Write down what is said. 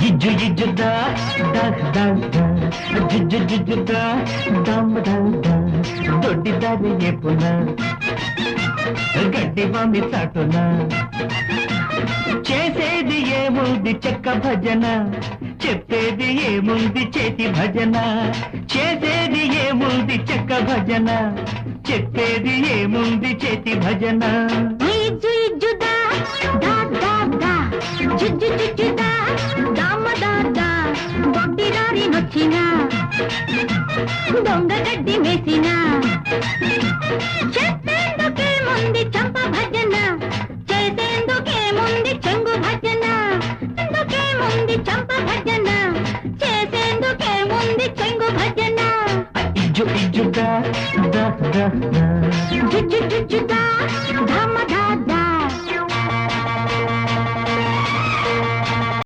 ఇజ్జు ఇజ్జుదా దా దా దా జుజ్జు జుజ్జుదా దమ్ దా దా దొడ్డి దారి ఏపున గడ్డి బామి చాటున చేసేది ఏముంది చెక్క భజన చెప్పేది ఏముంది చేతి భజన చేసేది ఏముంది చెక్క భజన చెప్పేది ఏముంది చేతి భజన ఇజ్జు ఇజ్జుదా దా దా దా జుజ్జు జుజ్జుదా దమ్ దా దా దొడ్డి దారి నొచ్చిన దొంగ గడ్డి మేసిన చెప్పేందుకేముంది చంప భజన చేసేందుకేముంది చెంగు భజన ఎందుకేముంది చంప భజన చేసేందుకేముంది చెంగు భజన ఇజ్జు ఇజ్జుదా దా దా దా జుజ్జు జుజ్జు